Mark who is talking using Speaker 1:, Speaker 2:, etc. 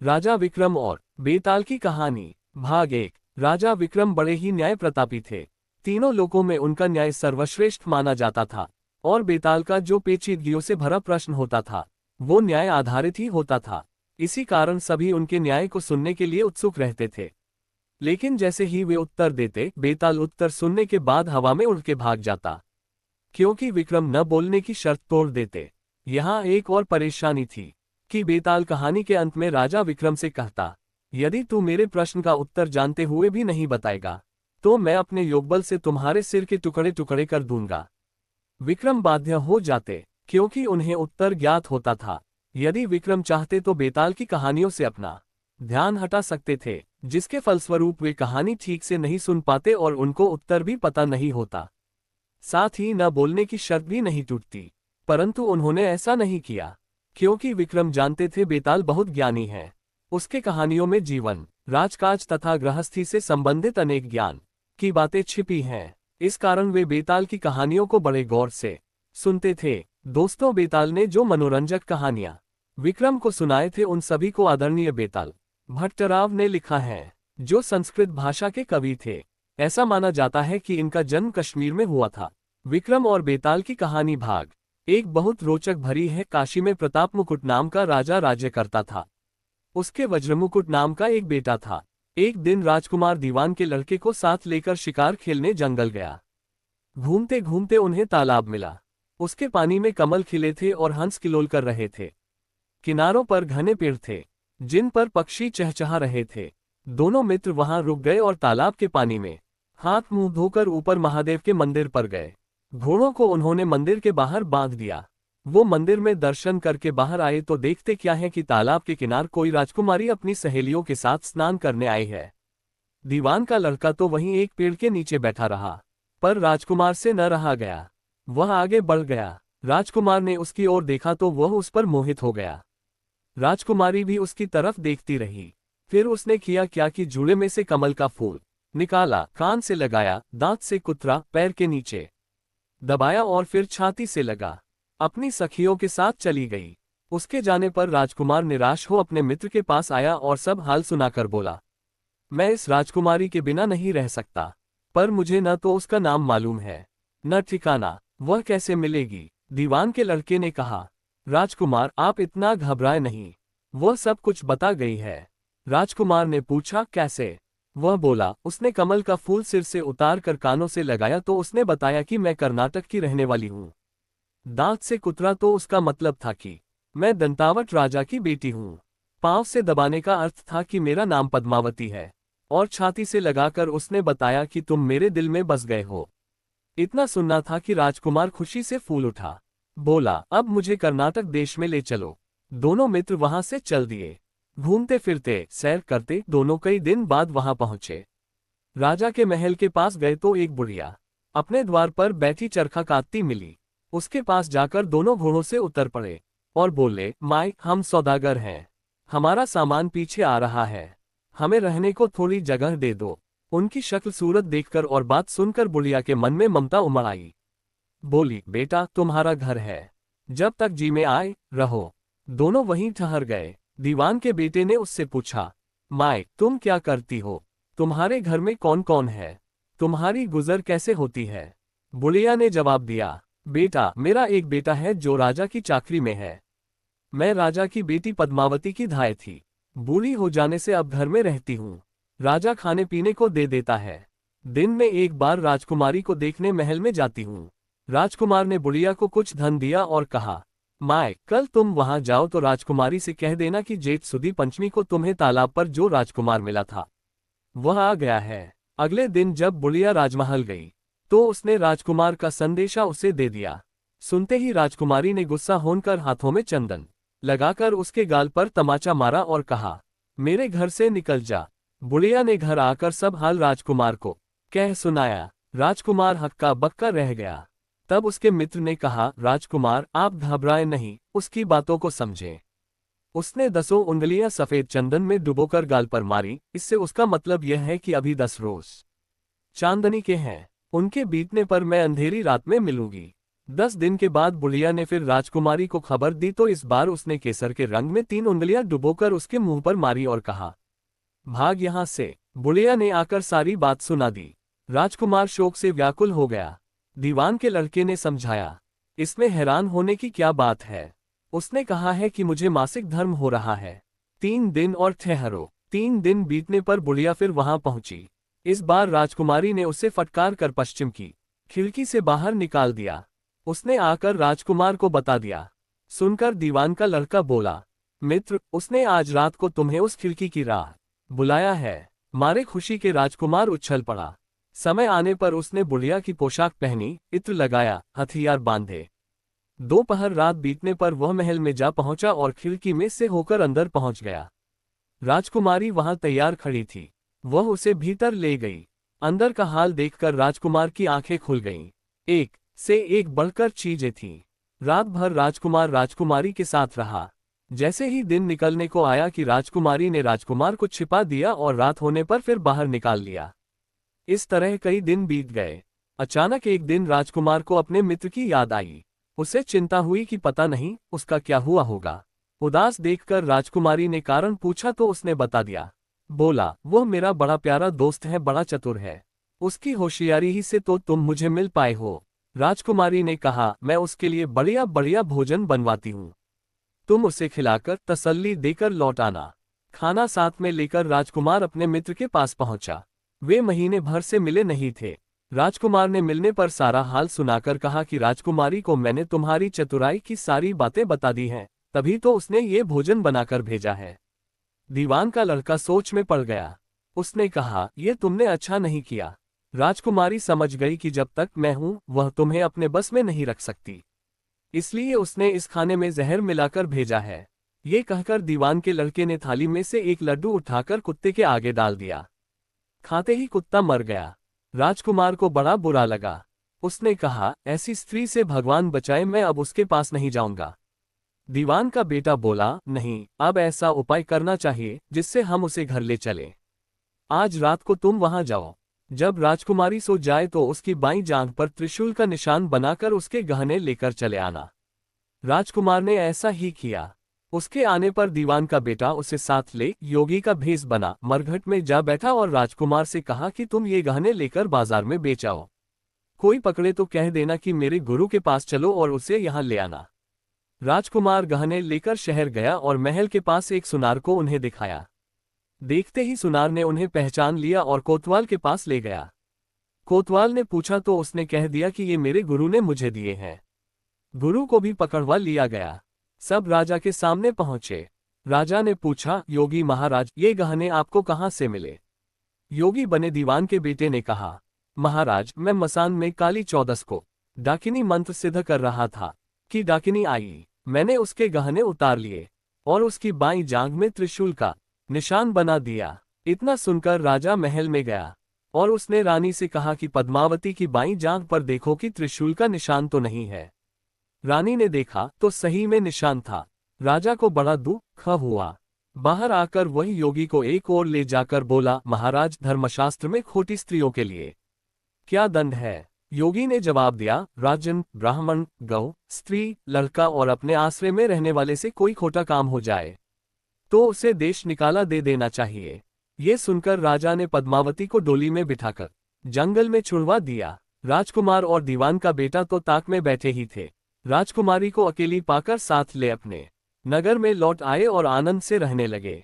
Speaker 1: राजा विक्रम और बेताल की कहानी। भाग 1। राजा विक्रम बड़े ही न्याय प्रतापी थे। तीनों लोकों में उनका न्याय सर्वश्रेष्ठ माना जाता था और बेताल का जो पेचीदगियों से भरा प्रश्न होता था वो न्याय आधारित ही होता था। इसी कारण सभी उनके न्याय को सुनने के लिए उत्सुक रहते थे। लेकिन जैसे ही वे उत्तर देते, बेताल उत्तर सुनने के बाद हवा में उड़ के भाग जाता, क्योंकि विक्रम न बोलने की शर्त तोड़ देते। यहाँ एक और परेशानी थी कि बेताल कहानी के अंत में राजा विक्रम से कहता, यदि तू मेरे प्रश्न का उत्तर जानते हुए भी नहीं बताएगा तो मैं अपने योगबल से तुम्हारे सिर के टुकड़े टुकड़े कर दूंगा। विक्रम बाध्य हो जाते, क्योंकि उन्हें उत्तर ज्ञात होता था। यदि विक्रम चाहते तो बेताल की कहानियों से अपना ध्यान हटा सकते थे, जिसके फलस्वरूप वे कहानी ठीक से नहीं सुन पाते और उनको उत्तर भी पता नहीं होता। साथ ही न बोलने की शर्त भी नहीं टूटती। परंतु उन्होंने ऐसा नहीं किया, क्योंकि विक्रम जानते थे बेताल बहुत ज्ञानी है। उसके कहानियों में जीवन, राजकाज तथा गृहस्थी से संबंधित अनेक ज्ञान की बातें छिपी हैं। इस कारण वे बेताल की कहानियों को बड़े गौर से सुनते थे। दोस्तों, बेताल ने जो मनोरंजक कहानियां विक्रम को सुनाए थे उन सभी को आदरणीय बेताल भट्टराव ने लिखा है, जो संस्कृत भाषा के कवि थे। ऐसा माना जाता है कि इनका जन्म कश्मीर में हुआ था। विक्रम और बेताल की कहानी भाग 1 बहुत रोचक भरी है। काशी में प्रताप मुकुट नाम का राजा राज्य करता था। उसके वज्रमुकुट नाम का एक बेटा था। एक दिन राजकुमार दीवान के लड़के को साथ लेकर शिकार खेलने जंगल गया। घूमते घूमते उन्हें तालाब मिला। उसके पानी में कमल खिले थे और हंस किलोल कर रहे थे। किनारों पर घने पेड़ थे जिन पर पक्षी चहचहा रहे थे। दोनों मित्र वहां रुक गए और तालाब के पानी में हाथ मुंह धोकर ऊपर महादेव के मंदिर पर गए। घोड़ों को उन्होंने मंदिर के बाहर बांध दिया। वो मंदिर में दर्शन करके बाहर आए तो देखते क्या है कि तालाब के किनार कोई राजकुमारी अपनी सहेलियों के साथ स्नान करने आई है। दीवान का लड़का तो वहीं एक पेड़ के नीचे बैठा रहा, पर राजकुमार से न रहा गया। वह आगे बढ़ गया। राजकुमार ने उसकी ओर देखा तो वह उस पर मोहित हो गया। राजकुमारी भी उसकी तरफ देखती रही। फिर उसने किया क्या कि जूड़े में से कमल का फूल निकाला, कान से लगाया, दांत से कुतरा, पैर के नीचे दबाया और फिर छाती से लगा। अपनी सखियों के साथ चली गई। उसके जाने पर राजकुमार निराश हो अपने मित्र के पास आया और सब हाल सुनाकर बोला, मैं इस राजकुमारी के बिना नहीं रह सकता, पर मुझे न तो उसका नाम मालूम है न ठिकाना, वह कैसे मिलेगी। दीवान के लड़के ने कहा, राजकुमार आप इतना घबराए नहीं, वह सब कुछ बता गई है। राजकुमार ने पूछा, कैसे? वह बोला, उसने कमल का फूल सिर से उतार कर कानों से लगाया तो उसने बताया कि मैं कर्नाटक की रहने वाली हूँ। दांत से कुतरा तो उसका मतलब था कि मैं दंतावट राजा की बेटी हूँ। पांव से दबाने का अर्थ था कि मेरा नाम पद्मावती है। और छाती से लगाकर उसने बताया कि तुम मेरे दिल में बस गए हो। इतना सुनना था कि राजकुमार खुशी से फूल उठा। बोला, अब मुझे कर्नाटक देश में ले चलो। दोनों मित्र वहां से चल दिए। घूमते फिरते, सैर करते दोनों कई दिन बाद वहां पहुंचे। राजा के महल के पास गए तो एक बुढ़िया अपने द्वार पर बैठी चरखा काटती मिली। उसके पास जाकर दोनों घोड़ों से उतर पड़े और बोले, माई, हम सौदागर हैं, हमारा सामान पीछे आ रहा है, हमें रहने को थोड़ी जगह दे दो। उनकी शक्ल सूरत देखकर और बात सुनकर बुढ़िया के मन में ममता उमड़ आई। बोली, बेटा तुम्हारा घर है, जब तक जी में आए रहो। दोनों वहीं ठहर गए। दीवान के बेटे ने उससे पूछा, माई तुम क्या करती हो? तुम्हारे घर में कौन कौन है? तुम्हारी गुजर कैसे होती है? बुढ़िया ने जवाब दिया, बेटा मेरा एक बेटा है जो राजा की चाकरी में है। मैं राजा की बेटी पद्मावती की धाय थी। बूढ़ी हो जाने से अब घर में रहती हूँ। राजा खाने पीने को दे देता है। दिन में एक बार राजकुमारी को देखने महल में जाती हूँ। राजकुमार ने बुढ़िया को कुछ धन दिया और कहा, माए कल तुम वहां जाओ तो राजकुमारी से कह देना कि जेठ सुदी पंचमी को तुम्हें तालाब पर जो राजकुमार मिला था वह आ गया है। अगले दिन जब बुढ़िया राजमहल गई तो उसने राजकुमार का संदेशा उसे दे दिया। सुनते ही राजकुमारी ने गुस्सा होकर हाथों में चंदन लगाकर उसके गाल पर तमाचा मारा और कहा, मेरे घर से निकल जा। बुढ़िया ने घर आकर सब हाल राजकुमार को कह सुनाया। राजकुमार हक्का बक्का रह गया। तब उसके मित्र ने कहा, राजकुमार आप घबराए नहीं, उसकी बातों को समझें। उसने 10 उंगलियां सफेद चंदन में डुबोकर गाल पर मारी, इससे उसका मतलब यह है कि अभी 10 रोज चांदनी के हैं, उनके बीतने पर मैं अंधेरी रात में मिलूंगी। 10 दिन के बाद बुढ़िया ने फिर राजकुमारी को खबर दी तो इस बार उसने केसर के रंग में 3 उंगलियां डुबोकर उसके मुंह पर मारी और कहा, भाग यहां से। बुढ़िया ने आकर सारी बात सुना दी। राजकुमार शोक से व्याकुल हो गया। दीवान के लड़के ने समझाया, इसमें हैरान होने की क्या बात है। उसने कहा है कि मुझे मासिक धर्म हो रहा है। 3 दिन और ठहरो। 3 दिन बीतने पर बुढ़िया फिर वहां पहुंची। इस बार राजकुमारी ने उसे फटकार कर पश्चिम की खिड़की से बाहर निकाल दिया। उसने आकर राजकुमार को बता दिया। सुनकर दीवान का लड़का बोला, मित्र, उसने आज रात को तुम्हें उस खिड़की की राह बुलाया है। मारे खुशी के राजकुमार उछल पड़ा। समय आने पर उसने बुढ़िया की पोशाक पहनी, इत्र लगाया, हथियार बांधे। दोपहर रात बीतने पर वह महल में जा पहुंचा और खिड़की में से होकर अंदर पहुंच गया। राजकुमारी वहां तैयार खड़ी थी। वह उसे भीतर ले गई। अंदर का हाल देखकर राजकुमार की आंखें खुल गईं। एक से एक बढ़कर चीजें थीं। रात भर राजकुमार राजकुमारी के साथ रहा। जैसे ही दिन निकलने को आया कि राजकुमारी ने राजकुमार को छिपा दिया और रात होने पर फिर बाहर निकाल लिया। इस तरह कई दिन बीत गए। अचानक एक दिन राजकुमार को अपने मित्र की याद आई। उसे चिंता हुई कि पता नहीं उसका क्या हुआ होगा। उदास देखकर राजकुमारी ने कारण पूछा तो उसने बता दिया। बोला, वह मेरा बड़ा प्यारा दोस्त है, बड़ा चतुर है। उसकी होशियारी ही से तो तुम मुझे मिल पाए हो। राजकुमारी ने कहा, मैं उसके लिए बढ़िया बढ़िया भोजन बनवाती हूँ। तुम उसे खिलाकर तसल्ली देकर लौट आना। खाना साथ में लेकर राजकुमार अपने मित्र के पास पहुंचा। वे महीने भर से मिले नहीं थे। राजकुमार ने मिलने पर सारा हाल सुनाकर कहा कि राजकुमारी को मैंने तुम्हारी चतुराई की सारी बातें बता दी हैं, तभी तो उसने ये भोजन बनाकर भेजा है। दीवान का लड़का सोच में पड़ गया। उसने कहा, यह तुमने अच्छा नहीं किया। राजकुमारी समझ गई कि जब तक मैं हूं वह तुम्हें अपने बस में नहीं रख सकती, इसलिए उसने इस खाने में जहर मिलाकर भेजा है। ये कहकर दीवान के लड़के ने थाली में से एक लड्डू उठाकर कुत्ते के आगे डाल दिया। खाते ही कुत्ता मर गया। राजकुमार को बड़ा बुरा लगा। उसने कहा, ऐसी स्त्री से भगवान बचाए, मैं अब उसके पास नहीं जाऊंगा। दीवान का बेटा बोला, नहीं, अब ऐसा उपाय करना चाहिए जिससे हम उसे घर ले चलें। आज रात को तुम वहां जाओ। जब राजकुमारी सो जाए तो उसकी बाईं जांघ पर त्रिशूल का निशान बनाकर उसके गहने लेकर चले आना। राजकुमार ने ऐसा ही किया। उसके आने पर दीवान का बेटा उसे साथ ले योगी का भेष बना मरघट में जा बैठा और राजकुमार से कहा कि तुम ये गहने लेकर बाजार में बेच आओ। कोई पकड़े तो कह देना कि मेरे गुरु के पास चलो और उसे यहाँ ले आना। राजकुमार गहने लेकर शहर गया और महल के पास एक सुनार को उन्हें दिखाया। देखते ही सुनार ने उन्हें पहचान लिया और कोतवाल के पास ले गया। कोतवाल ने पूछा तो उसने कह दिया कि ये मेरे गुरु ने मुझे दिए हैं। गुरु को भी पकड़वा लिया गया। सब राजा के सामने पहुंचे। राजा ने पूछा, योगी महाराज, ये गहने आपको कहां से मिले? योगी बने दीवान के बेटे ने कहा, महाराज, मैं मसान में काली चौदस को डाकिनी मंत्र सिद्ध कर रहा था कि डाकिनी आई। मैंने उसके गहने उतार लिए और उसकी बाईं जांघ में त्रिशूल का निशान बना दिया। इतना सुनकर राजा महल में गया और उसने रानी से कहा कि पद्मावती की बाईं जांघ पर देखो कि त्रिशूल का निशान तो नहीं है। रानी ने देखा तो सही में निशान था। राजा को बड़ा दुख हुआ। बाहर आकर वही योगी को एक ओर ले जाकर बोला, महाराज, धर्मशास्त्र में खोटी स्त्रियों के लिए क्या दंड है? योगी ने जवाब दिया, राजन, ब्राह्मण, गौ, स्त्री, लड़का और अपने आश्रय में रहने वाले से कोई खोटा काम हो जाए तो उसे देश निकाला दे देना चाहिए। ये सुनकर राजा ने पद्मावती को डोली में बिठाकर जंगल में छुड़वा दिया। राजकुमार और दीवान का बेटा तो ताक में बैठे ही थे। राजकुमारी को अकेली पाकर साथ ले अपने नगर में लौट आए और आनंद से रहने लगे।